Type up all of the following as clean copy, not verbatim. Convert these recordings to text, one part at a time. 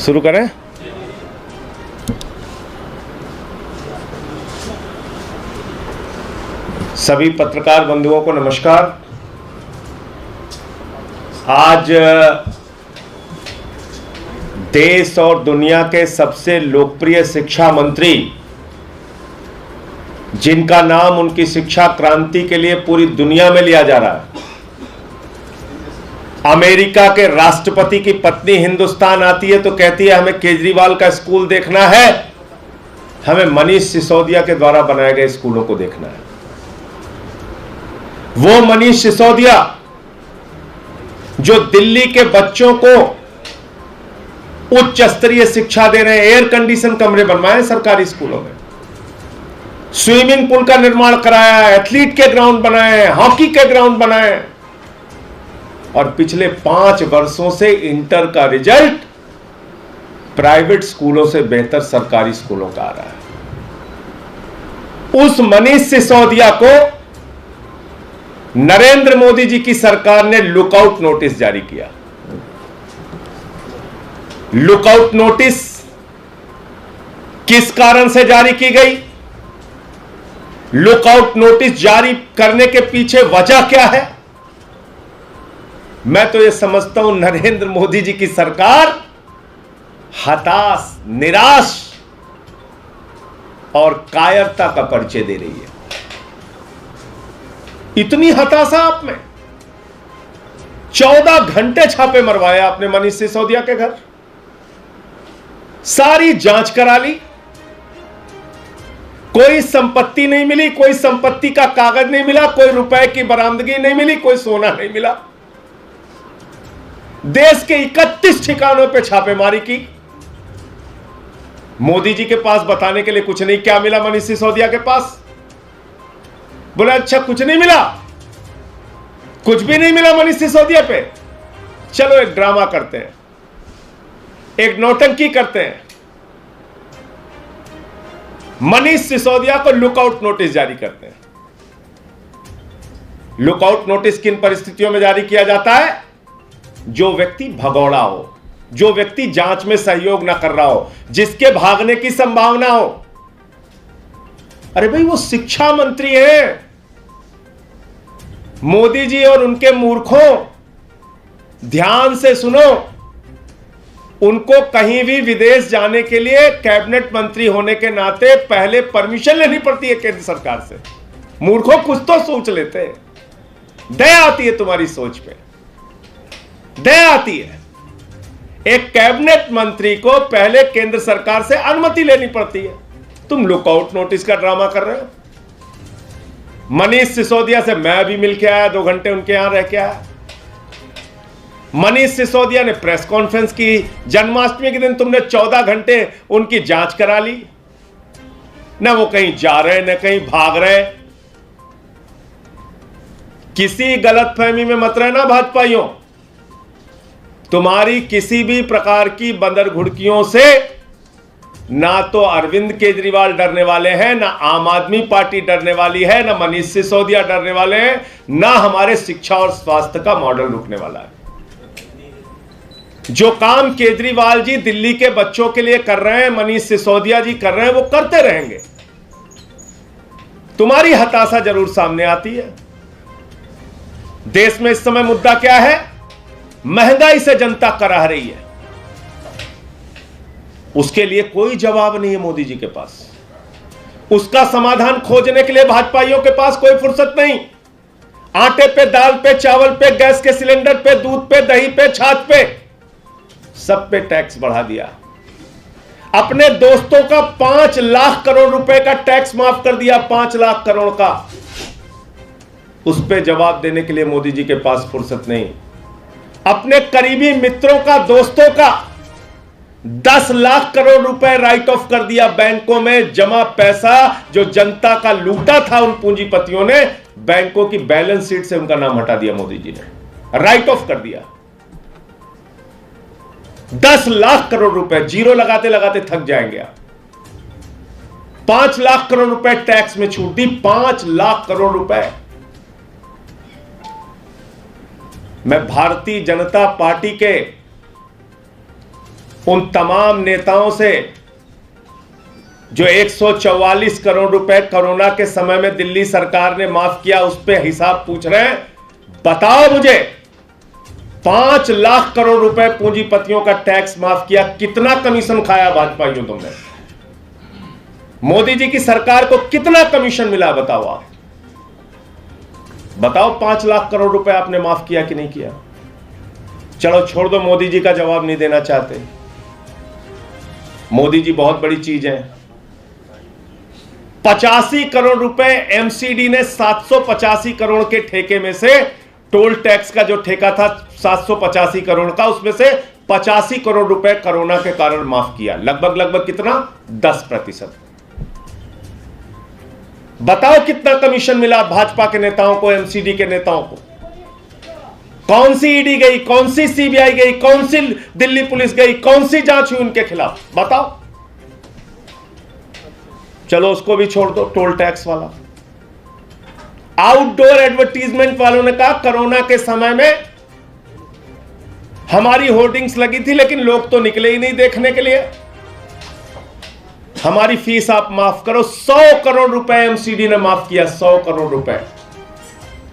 शुरू करें। सभी पत्रकार बंधुओं को नमस्कार। आज देश और दुनिया के सबसे लोकप्रिय शिक्षा मंत्री, जिनका नाम उनकी शिक्षा क्रांति के लिए पूरी दुनिया में लिया जा रहा है, अमेरिका के राष्ट्रपति की पत्नी हिंदुस्तान आती है तो कहती है हमें केजरीवाल का स्कूल देखना है, हमें मनीष सिसोदिया के द्वारा बनाए गए स्कूलों को देखना है। वो मनीष सिसोदिया जो दिल्ली के बच्चों को उच्च स्तरीय शिक्षा दे रहे हैं, एयर कंडीशन कमरे बनवाए सरकारी स्कूलों में, स्विमिंग पूल का निर्माण कराया, एथलीट के ग्राउंड बनाए, हॉकी के ग्राउंड बनाए, और पिछले 5 वर्षों से इंटर का रिजल्ट प्राइवेट स्कूलों से बेहतर सरकारी स्कूलों का आ रहा है। उस मनीष सिसोदिया को नरेंद्र मोदी जी की सरकार ने लुकआउट नोटिस जारी किया। लुकआउट नोटिस किस कारण से जारी की गई? लुकआउट नोटिस जारी करने के पीछे वजह क्या है? मैं तो यह समझता हूं नरेंद्र मोदी जी की सरकार हताश, निराश और कायरता का परिचय दे रही है। इतनी हताशा आप में, 14 घंटे छापे मरवाए आपने मनीष सिसोदिया के घर, सारी जांच करा ली, कोई संपत्ति नहीं मिली, कोई संपत्ति का कागज नहीं मिला, कोई रुपए की बरामदगी नहीं मिली, कोई सोना नहीं मिला। देश के 31 ठिकानों पे छापेमारी की। मोदी जी के पास बताने के लिए कुछ नहीं। क्या मिला मनीष सिसोदिया के पास? बोला अच्छा कुछ नहीं मिला, कुछ भी नहीं मिला मनीष सिसोदिया पे। चलो एक ड्रामा करते हैं, एक नौटंकी करते हैं। मनीष सिसोदिया को लुकआउट नोटिस जारी करते हैं। लुकआउट नोटिस किन परिस्थितियों में जारी किया जाता है? जो व्यक्ति भगौड़ा हो, जो व्यक्ति जांच में सहयोग ना कर रहा हो, जिसके भागने की संभावना हो। अरे भाई वो शिक्षा मंत्री हैं। मोदी जी और उनके मूर्खों, ध्यान से सुनो, उनको कहीं भी विदेश जाने के लिए कैबिनेट मंत्री होने के नाते पहले परमिशन लेनी पड़ती है केंद्र सरकार से। मूर्खों कुछ तो सोच लेते हैं। दया आती है तुम्हारी सोच पे, दया आती है। एक कैबिनेट मंत्री को पहले केंद्र सरकार से अनुमति लेनी पड़ती है। तुम लुकआउट नोटिस का ड्रामा कर रहे हो। मनीष सिसोदिया से मैं भी मिलके आया, 2 घंटे उनके यहां रह के आया। मनीष सिसोदिया ने प्रेस कॉन्फ्रेंस की। जन्माष्टमी के दिन तुमने 14 घंटे उनकी जांच करा ली। ना वो कहीं जा रहे, ना कहीं भाग रहे। किसी गलतफहमी में मत रहना भाजपाइयों। तुम्हारी किसी भी प्रकार की बंदर घुड़कियों से ना तो अरविंद केजरीवाल डरने वाले हैं, ना आम आदमी पार्टी डरने वाली है, ना मनीष सिसोदिया डरने वाले हैं, ना हमारे शिक्षा और स्वास्थ्य का मॉडल रुकने वाला है। जो काम केजरीवाल जी दिल्ली के बच्चों के लिए कर रहे हैं, मनीष सिसोदिया जी कर रहे हैं, वो करते रहेंगे। तुम्हारी हताशा जरूर सामने आती है। देश में इस समय मुद्दा क्या है? महंगाई से जनता कराह रही है। उसके लिए कोई जवाब नहीं है मोदी जी के पास। उसका समाधान खोजने के लिए भाजपाइयों के पास कोई फुर्सत नहीं। आटे पे, दाल पे, चावल पे, गैस के सिलेंडर पे, दूध पे, दही पे, छाछ पे, सब पे टैक्स बढ़ा दिया। अपने दोस्तों का 5 लाख करोड़ रुपए का टैक्स माफ कर दिया, 5 लाख करोड़ का। उस पे जवाब देने के लिए मोदी जी के पास फुर्सत नहीं। अपने करीबी मित्रों का, दोस्तों का 10 लाख करोड़ रुपए राइट ऑफ कर दिया। बैंकों में जमा पैसा जो जनता का लूटा था उन पूंजीपतियों ने, बैंकों की बैलेंस शीट से उनका नाम हटा दिया। मोदी जी ने राइट ऑफ कर दिया। 10 लाख करोड़ रुपए जीरो लगाते लगाते थक जाएंगे आप। 5 लाख करोड़ रुपए टैक्स में छूट दी। 5 लाख करोड़ रुपए। मैं भारतीय जनता पार्टी के उन तमाम नेताओं से जो 144 करोड़ रुपए कोरोना के समय में दिल्ली सरकार ने माफ किया, उस पर हिसाब पूछ रहे हैं। बताओ मुझे, 5 लाख करोड़ रुपए पूंजीपतियों का टैक्स माफ किया, कितना कमीशन खाया भाजपाइयों तुमने? मोदी जी की सरकार को कितना कमीशन मिला बताओ आप? बताओ 5 लाख करोड़ रुपए आपने माफ किया कि नहीं किया? चलो छोड़ दो, मोदी जी का जवाब नहीं देना चाहते। मोदी जी बहुत बड़ी चीज है। 85 करोड़ रुपए एमसीडी ने 785 करोड़ के ठेके में से, टोल टैक्स का जो ठेका था 785 करोड़ का, उसमें से 85 करोड़ रुपए कोरोना के कारण माफ किया। लगभग कितना? 10%। बताओ कितना कमीशन मिला भाजपा के नेताओं को, एमसीडी के नेताओं को? कौन सी ईडी गई, कौन सी सीबीआई गई, कौन सी दिल्ली पुलिस गई, कौन सी जांच हुई उनके खिलाफ? बताओ। चलो उसको भी छोड़ दो, टोल टैक्स वाला। आउटडोर एडवर्टीजमेंट वालों ने कहा कोरोना के समय में हमारी होर्डिंग्स लगी थी लेकिन लोग तो निकले ही नहीं देखने के लिए, हमारी फीस आप माफ करो। 100 करोड़ रुपए एमसीडी ने माफ किया, 100 करोड़ रुपए।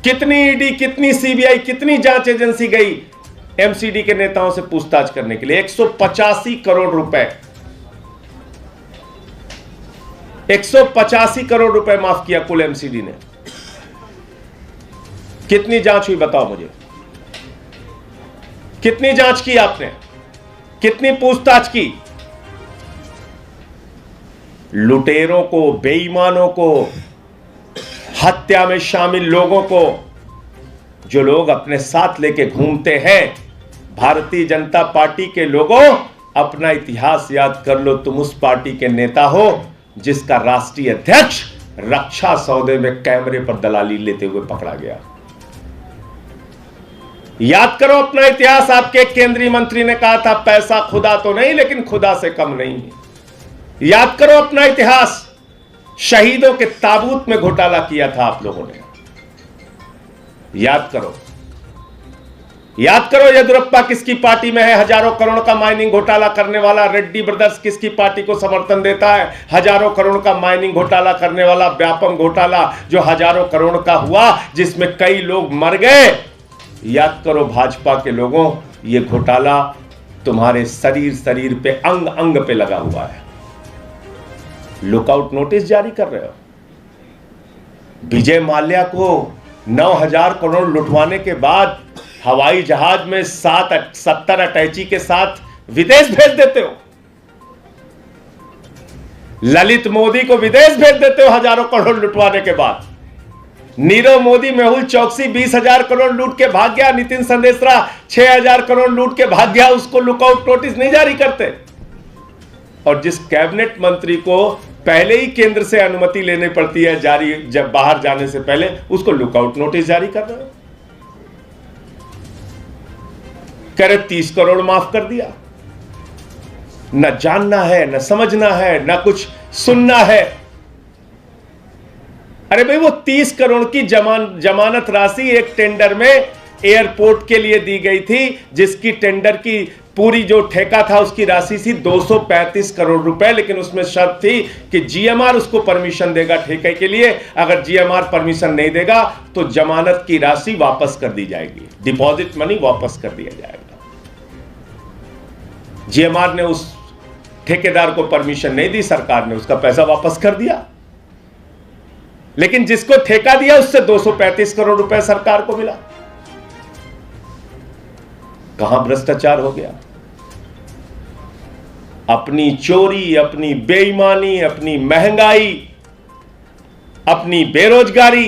कितनी ईडी, कितनी सीबीआई, कितनी जांच एजेंसी गई एमसीडी के नेताओं से पूछताछ करने के लिए? 185 करोड़ रुपए, 185 करोड़ रुपए माफ किया कुल एमसीडी ने। कितनी जांच हुई बताओ मुझे? कितनी जांच की आपने? कितनी पूछताछ की? लुटेरों को, बेईमानों को, हत्या में शामिल लोगों को, जो लोग अपने साथ लेके घूमते हैं, भारतीय जनता पार्टी के लोगों, अपना इतिहास याद कर लो। तुम उस पार्टी के नेता हो जिसका राष्ट्रीय अध्यक्ष रक्षा सौदे में कैमरे पर दलाली लेते हुए पकड़ा गया। याद करो अपना इतिहास। आपके केंद्रीय मंत्री ने कहा था पैसा खुदा तो नहीं लेकिन खुदा से कम नहीं है। याद करो अपना इतिहास। शहीदों के ताबूत में घोटाला किया था आप लोगों ने। याद करो, याद करो येदियुरप्पा किसकी पार्टी में है? हजारों करोड़ का माइनिंग घोटाला करने वाला रेड्डी ब्रदर्स किसकी पार्टी को समर्थन देता है? हजारों करोड़ का माइनिंग घोटाला करने वाला व्यापम घोटाला जो हजारों करोड़ का हुआ, जिसमें कई लोग मर गए। याद करो भाजपा के लोगों, यह घोटाला तुम्हारे शरीर पे, अंग अंग पे लगा हुआ है। लुकआउट नोटिस जारी कर रहे हो। विजय माल्या को 9,000 करोड़ लुटवाने के बाद हवाई जहाज में 70 अटैची के साथ विदेश भेज देते हो। ललित मोदी को विदेश भेज देते हो हजारों करोड़ लुटवाने के बाद। नीरव मोदी, मेहुल चौकसी 20,000 करोड़ लूट के भाग गया। नितिन संदेशरा 6,000 करोड़ लूट के भाग गया। उसको लुकआउट नोटिस नहीं जारी करते। और जिस कैबिनेट मंत्री को पहले ही केंद्र से अनुमति लेनी पड़ती है जारी, जब बाहर जाने से पहले, उसको लुकआउट नोटिस जारी कर रहे हो। कह रहे 30 करोड़ माफ कर दिया। न जानना है, न समझना है, न कुछ सुनना है। अरे भाई, वो 30 करोड़ की जमानत राशि एक टेंडर में एयरपोर्ट के लिए दी गई थी, जिसकी टेंडर की पूरी जो ठेका था उसकी राशि थी 235 करोड़ रुपए। लेकिन उसमें शर्त थी कि जीएमआर उसको परमिशन देगा ठेके के लिए। अगर जीएमआर परमिशन नहीं देगा तो जमानत की राशि वापस कर दी जाएगी, डिपॉजिट मनी वापस कर दिया जाएगा। जीएमआर ने उस ठेकेदार को परमिशन नहीं दी, सरकार ने उसका पैसा वापस कर दिया। लेकिन जिसको ठेका दिया उससे 235 करोड़ रुपए सरकार को मिला। कहां भ्रष्टाचार हो गया? अपनी चोरी, अपनी बेईमानी, अपनी महंगाई, अपनी बेरोजगारी,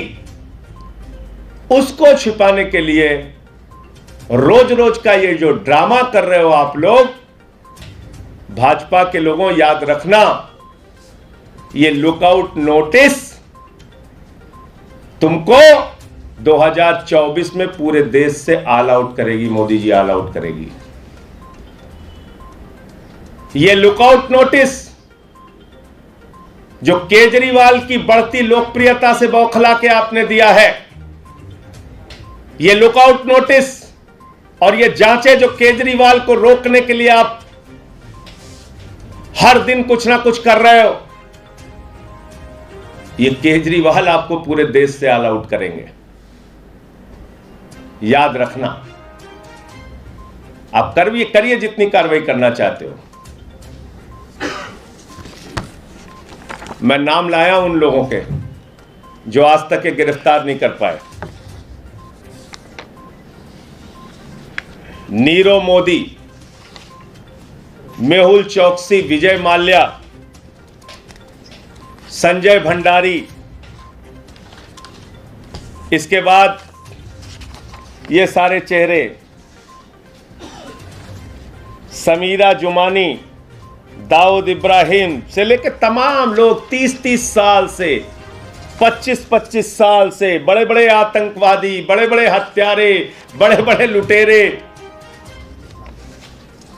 उसको छिपाने के लिए रोज रोज का ये जो ड्रामा कर रहे हो आप लोग, भाजपा के लोगों याद रखना, ये लुकआउट नोटिस तुमको 2024 में पूरे देश से ऑल आउट करेगी। मोदी जी ऑल आउट करेगी। ये लुकआउट नोटिस जो केजरीवाल की बढ़ती लोकप्रियता से बौखला के आपने दिया है, ये लुकआउट नोटिस और ये जांचें जो केजरीवाल को रोकने के लिए आप हर दिन कुछ ना कुछ कर रहे हो। ये केजरीवाल आपको पूरे देश से ऑल आउट करेंगे, याद रखना। आप करिए जितनी कार्रवाई करना चाहते हो। मैं नाम लाया उन लोगों के जो आज तक ये गिरफ्तार नहीं कर पाए। नीरव मोदी, मेहुल चौकसी, विजय माल्या, संजय भंडारी, इसके बाद ये सारे चेहरे, समीरा जुमानी, दाऊद इब्राहिम से लेकर तमाम लोग 30-30 साल से, 25-25 साल से, बड़े बड़े आतंकवादी, बड़े बड़े हत्यारे, बड़े बड़े लुटेरे,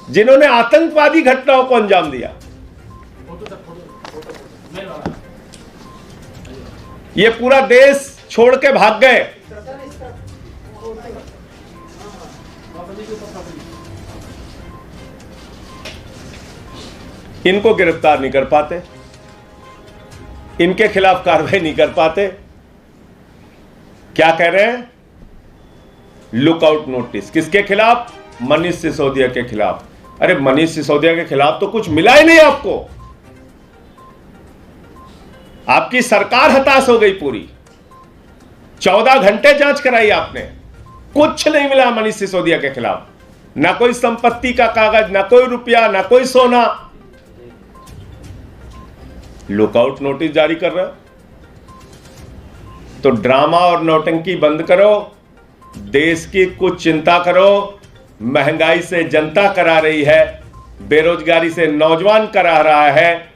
जिन्होंने आतंकवादी घटनाओं को अंजाम दिया, ये पूरा देश छोड़ के भाग गए। इनको गिरफ्तार नहीं कर पाते, इनके खिलाफ कार्रवाई नहीं कर पाते। क्या कह रहे हैं? लुकआउट नोटिस किसके खिलाफ? मनीष सिसोदिया के खिलाफ। अरे मनीष सिसोदिया के खिलाफ तो कुछ मिला ही नहीं आपको। आपकी सरकार हताश हो गई पूरी। 14 घंटे जांच कराई आपने, कुछ नहीं मिला मनीष सिसोदिया के खिलाफ। ना कोई संपत्ति का कागज, ना कोई रुपया, ना कोई सोना। लुकआउट नोटिस जारी कर रहे हो तो ड्रामा और नौटंकी बंद करो, देश की कुछ चिंता करो। महंगाई से जनता करा रही है, बेरोजगारी से नौजवान करा रहा है,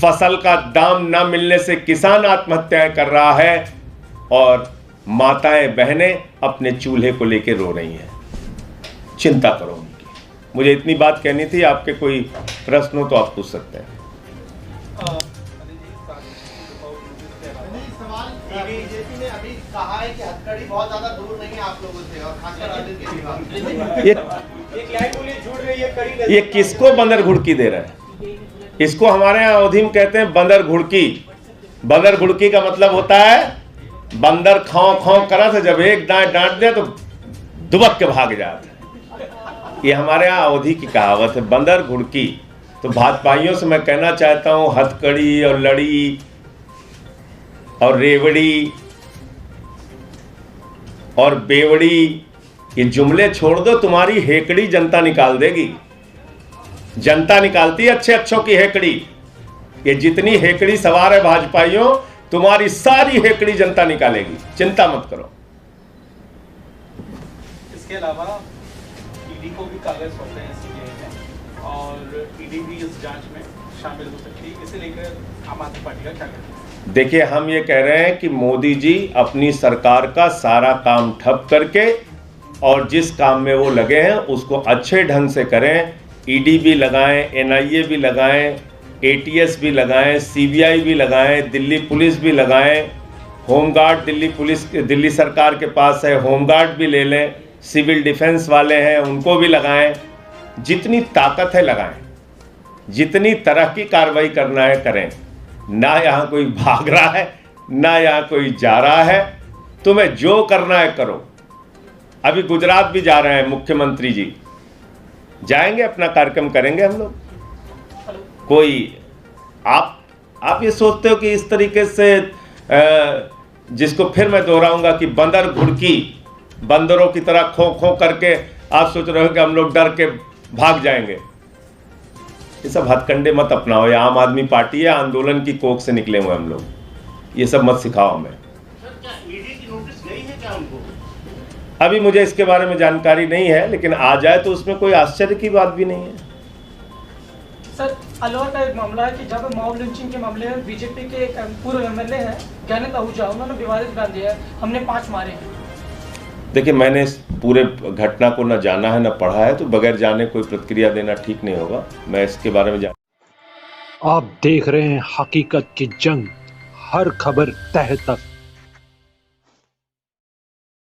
फसल का दाम न मिलने से किसान आत्महत्याएं कर रहा है, और माताएं बहनें अपने चूल्हे को लेकर रो रही हैं। चिंता करो उनकी। मुझे इतनी बात कहनी थी। आपके कोई प्रश्न हो तो आप पूछ सकते हैं। बीजेपी ने अभी कहा है कि हथकड़ी बहुत ज्यादा दूर नहीं है आप लोगों से, और खासकर ये किसको बंदर घुड़की दे रहा है? इसको हमारे यहाँ अवधि में कहते हैं बंदर घुड़की। बंदर घुड़की का मतलब होता है बंदर खाओ खाओ करा था, जब एक डांट दिया तो दुबक के भाग जाता। ये हमारे यहाँ अवधि की कहावत है, बंदर घुड़की। तो भाजपाइयों से मैं कहना चाहता हूँ, हथकड़ी और लड़ी और रेवड़ी और बेवड़ी, ये जुमले छोड़ दो। तुम्हारी हेकड़ी जनता निकाल देगी। जनता निकालती है अच्छे अच्छों की हेकड़ी। ये जितनी हेकड़ी सवार है भाजपाइयों, तुम्हारी सारी हेकड़ी जनता निकालेगी, चिंता मत करो। इसके अलावा ईडी को भी कागज सौंपे हैं सीबीआई ने, और ईडी भी इस जांच में शामिल हो सकती है। इसे लेकर आम आदमी पार्टी का क्या कहना है? देखिए, हम ये कह रहे हैं कि मोदी जी अपनी सरकार का सारा काम ठप करके और जिस काम में वो लगे हैं उसको अच्छे ढंग से करें। ईडी भी लगाएं, एनआईए भी लगाएं, एटीएस भी लगाएं, सीबीआई भी लगाएं, दिल्ली पुलिस भी लगाएं, होमगार्ड दिल्ली सरकार के पास है, होमगार्ड भी ले लें, सिविल डिफेंस वाले हैं उनको भी लगाएं। जितनी ताकत है लगाएं, जितनी तरह की कार्रवाई करना है करें। ना यहाँ कोई भाग रहा है, ना यहाँ कोई जा रहा है। तुम्हें जो करना है करो। अभी गुजरात भी जा रहे हैं मुख्यमंत्री जी, जाएंगे, अपना कार्यक्रम करेंगे हम लोग। कोई आप ये सोचते हो कि इस तरीके से जिसको फिर मैं दोहराऊंगा कि बंदर घुड़की, बंदरों की तरह खो खो करके आप सोच रहे हो कि हम लोग डर के भाग जाएंगे। ये सब हथकंडे मत अपनाओ। ये आम आदमी पार्टी है, आंदोलन की कोख से निकले हुए हम लोग। ये सब मत सिखाओ हमें। ईडी की नोटिस गई है क्या उनको? अभी मुझे इसके बारे में जानकारी नहीं है, लेकिन आ जाए तो उसमें कोई आश्चर्य की बात भी नहीं है। सर, अलवर का एक मामला है कि जहाँ पे मॉब लिंचिंग के मामले में बीजेपी के एक पूर्व एमएलए हैं ज्ञानेंद्र आहूजा, उन्होंने विवादित बयान दिया है, हमने 5 मारे हैं। देखिए, मैंने इस पूरे घटना को न जाना है न पढ़ा है, तो बगैर जाने कोई प्रतिक्रिया देना ठीक नहीं होगा। मैं इसके बारे में आप देख रहे हैं हकीकत की जंग, हर खबर तह तक।